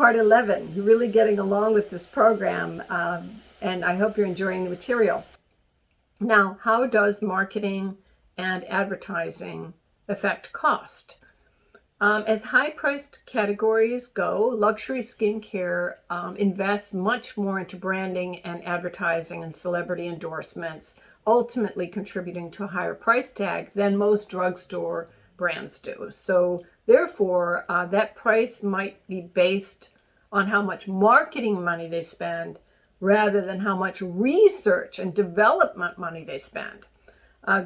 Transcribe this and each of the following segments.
part 11. You're really getting along with this program, and I hope you're enjoying the material. Now, how does marketing and advertising affect cost? As high-priced categories go, luxury skincare invests much more into branding and advertising and celebrity endorsements, ultimately contributing to a higher price tag than most drugstore brands do. So therefore, that price might be based on how much marketing money they spend rather than how much research and development money they spend.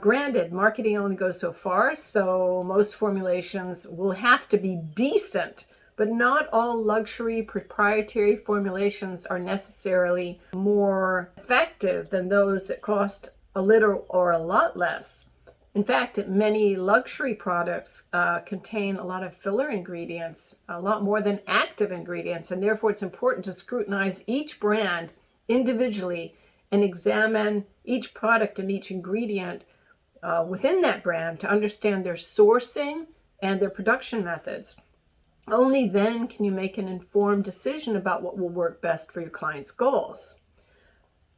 Granted, marketing only goes so far, so most formulations will have to be decent, but not all luxury proprietary formulations are necessarily more effective than those that cost a little or a lot less. In fact, many luxury products contain a lot of filler ingredients, a lot more than active ingredients, and therefore it's important to scrutinize each brand individually and examine each product and each ingredient within that brand to understand their sourcing and their production methods. Only then can you make an informed decision about what will work best for your client's goals.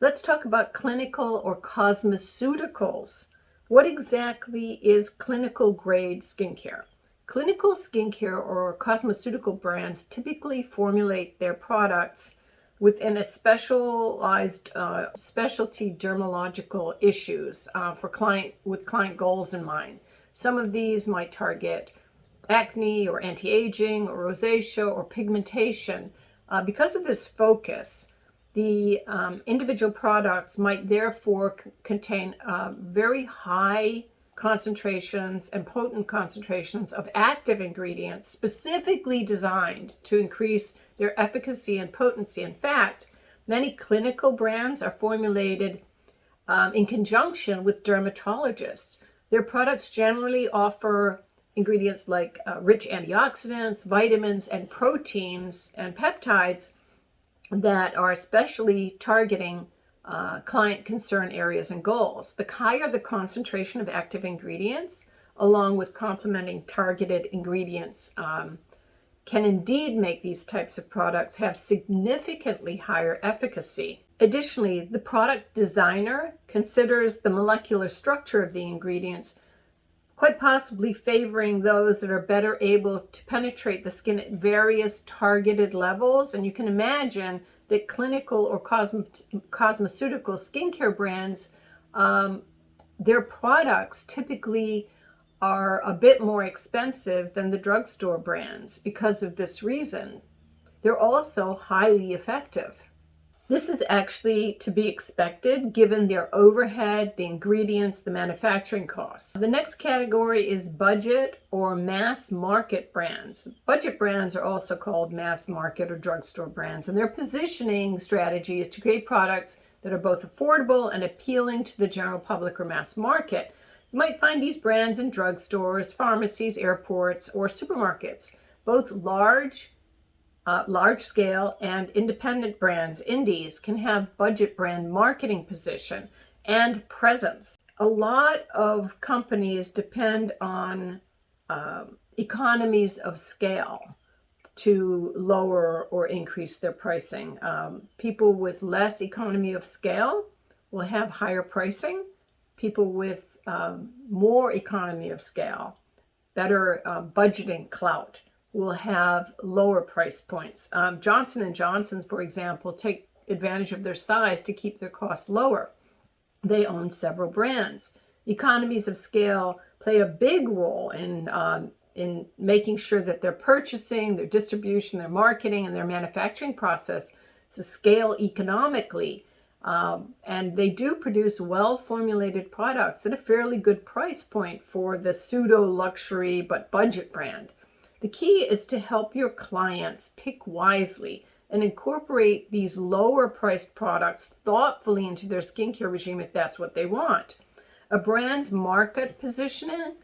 Let's talk about clinical or cosmeceuticals. What exactly is clinical grade skincare? Clinical skincare or cosmeceutical brands typically formulate their products within a specialized specialty dermatological issues with client goals in mind. Some of these might target acne or anti-aging or rosacea or pigmentation. Because of this focus, the individual products might therefore contain very high concentrations and potent concentrations of active ingredients specifically designed to increase their efficacy and potency. In fact, many clinical brands are formulated in conjunction with dermatologists. Their products generally offer ingredients like rich antioxidants, vitamins, and proteins and peptides that are especially targeting client concern areas and goals. The higher the concentration of active ingredients, along with complementing targeted ingredients, can indeed make these types of products have significantly higher efficacy. Additionally, the product designer considers the molecular structure of the ingredients, quite possibly favoring those that are better able to penetrate the skin at various targeted levels. And you can imagine that clinical or cosmeceutical skincare brands, their products typically are a bit more expensive than the drugstore brands because of this reason. They're also highly effective. This is actually to be expected given their overhead, the ingredients, the manufacturing costs. The next category is budget or mass market brands. Budget brands are also called mass market or drugstore brands, and their positioning strategy is to create products that are both affordable and appealing to the general public or mass market. You might find these brands in drugstores, pharmacies, airports, or supermarkets. Both large scale and independent brands, indies, can have budget brand marketing position and presence. A lot of companies depend on economies of scale to lower or increase their pricing. People with less economy of scale will have higher pricing. People with more economy of scale, better budgeting clout, will have lower price points. Johnson & Johnson, for example, take advantage of their size to keep their costs lower. They own several brands. Economies of scale play a big role in making sure that their purchasing, their distribution, their marketing, and their manufacturing process to scale economically. And they do produce well-formulated products at a fairly good price point for the pseudo-luxury but budget brand. The key is to help your clients pick wisely and incorporate these lower-priced products thoughtfully into their skincare regime if that's what they want. A brand's market positioning,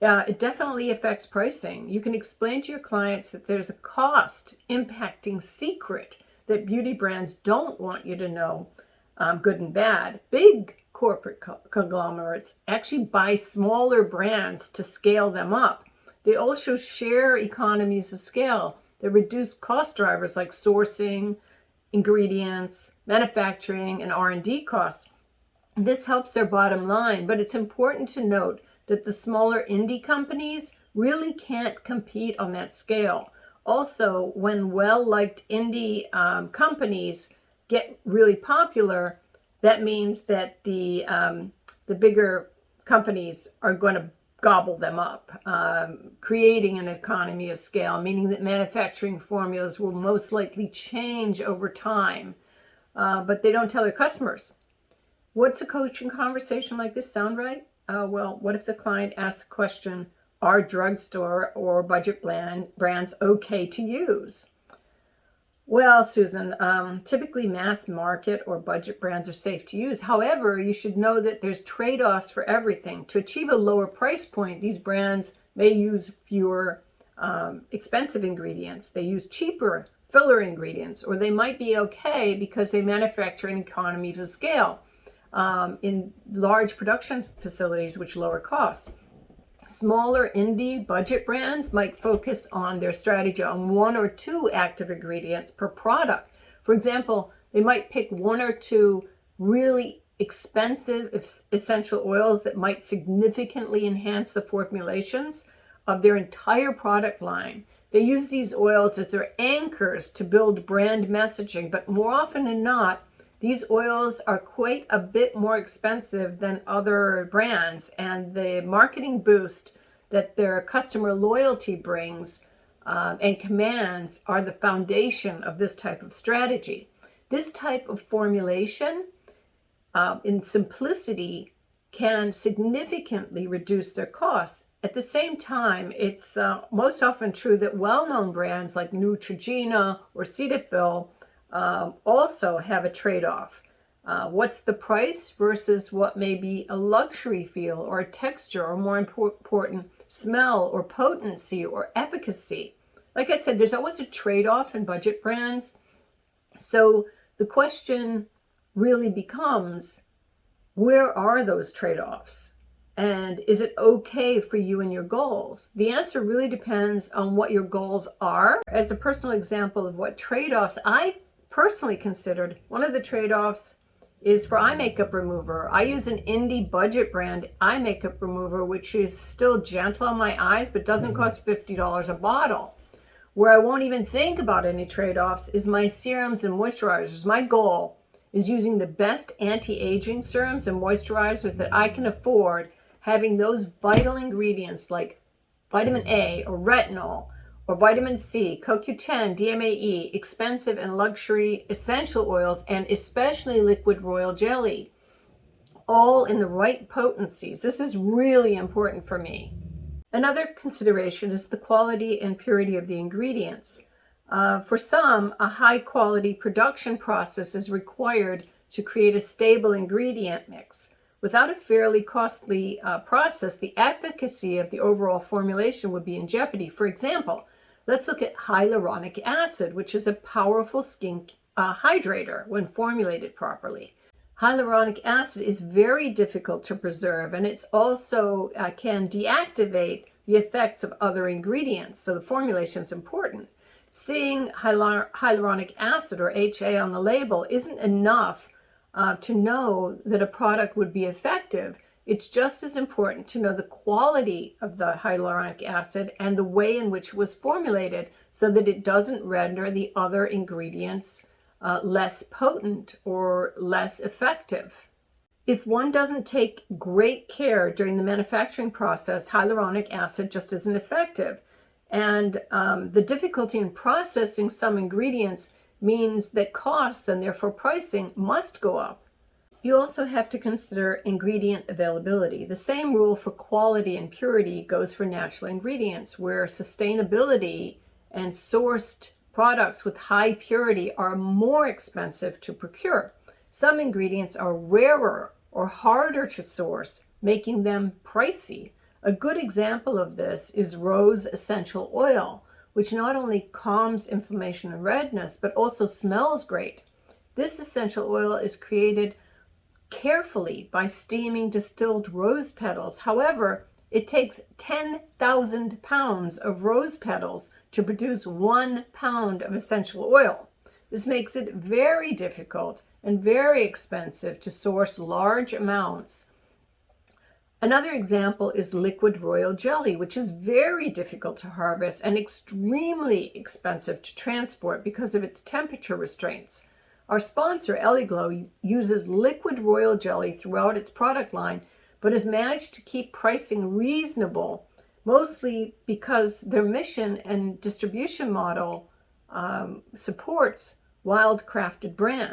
it definitely affects pricing. You can explain to your clients that there's a cost impacting secret that beauty brands don't want you to know, good and bad. Big corporate conglomerates actually buy smaller brands to scale them up. They also share economies of scale that reduce cost drivers like sourcing, ingredients, manufacturing, and R&D costs. This helps their bottom line, but it's important to note that the smaller indie companies really can't compete on that scale. Also, when well-liked indie companies get really popular, that means that the bigger companies are going to gobble them up, creating an economy of scale, meaning that manufacturing formulas will most likely change over time, but they don't tell their customers. What's a coaching conversation like this sound right? Well, what if the client asks a question, are drugstore or budget brands okay to use? Well, Susan, typically mass market or budget brands are safe to use. However, you should know that there's trade-offs for everything. To achieve a lower price point, these brands may use fewer expensive ingredients. They use cheaper filler ingredients, or they might be okay because they manufacture in economies of scale in large production facilities, which lower costs. Smaller indie budget brands might focus on their strategy on one or two active ingredients per product. For example, they might pick one or two really expensive essential oils that might significantly enhance the formulations of their entire product line. They use these oils as their anchors to build brand messaging, but more often than not, these oils are quite a bit more expensive than other brands, and the marketing boost that their customer loyalty brings and commands are the foundation of this type of strategy. This type of formulation in simplicity can significantly reduce their costs. At the same time, it's most often true that well-known brands like Neutrogena or Cetaphil also have a trade-off. What's the price versus what may be a luxury feel or a texture, or more important, smell or potency or efficacy? Like I said, there's always a trade-off in budget brands. So the question really becomes, where are those trade-offs? And is it okay for you and your goals? The answer really depends on what your goals are. As a personal example of what trade-offs I personally considered, one of the trade-offs is for eye makeup remover. I use an indie budget brand eye makeup remover, which is still gentle on my eyes, but doesn't cost $50 a bottle. Where I won't even think about any trade-offs is my serums and moisturizers. My goal is using the best anti-aging serums and moisturizers that I can afford, having those vital ingredients like vitamin A or retinol or vitamin C, CoQ10, DMAE, expensive and luxury essential oils, and especially liquid royal jelly, all in the right potencies. This is really important for me. Another consideration is the quality and purity of the ingredients. For some, a high quality production process is required to create a stable ingredient mix. Without a fairly costly process, the efficacy of the overall formulation would be in jeopardy. For example, let's look at hyaluronic acid, which is a powerful skin hydrator when formulated properly. Hyaluronic acid is very difficult to preserve, and it's also can deactivate the effects of other ingredients, so the formulation is important. Seeing hyaluronic acid, or HA, on the label isn't enough to know that a product would be effective. It's just as important to know the quality of the hyaluronic acid and the way in which it was formulated, so that it doesn't render the other ingredients less potent or less effective. If one doesn't take great care during the manufacturing process, hyaluronic acid just isn't effective. And the difficulty in processing some ingredients means that costs, and therefore pricing, must go up. You also have to consider ingredient availability. The same rule for quality and purity goes for natural ingredients, where sustainability and sourced products with high purity are more expensive to procure. Some ingredients are rarer or harder to source, making them pricey. A good example of this is rose essential oil, which not only calms inflammation and redness, but also smells great. This essential oil is created carefully by steaming distilled rose petals. However, It takes 10,000 pounds of rose petals to produce 1 pound of essential oil. This makes it very difficult and very expensive to source large amounts. Another example is liquid royal jelly, which is very difficult to harvest and extremely expensive to transport because of its temperature restraints. Our sponsor, Eliglo, uses liquid royal jelly throughout its product line, but has managed to keep pricing reasonable, mostly because their mission and distribution model supports wild crafted brands.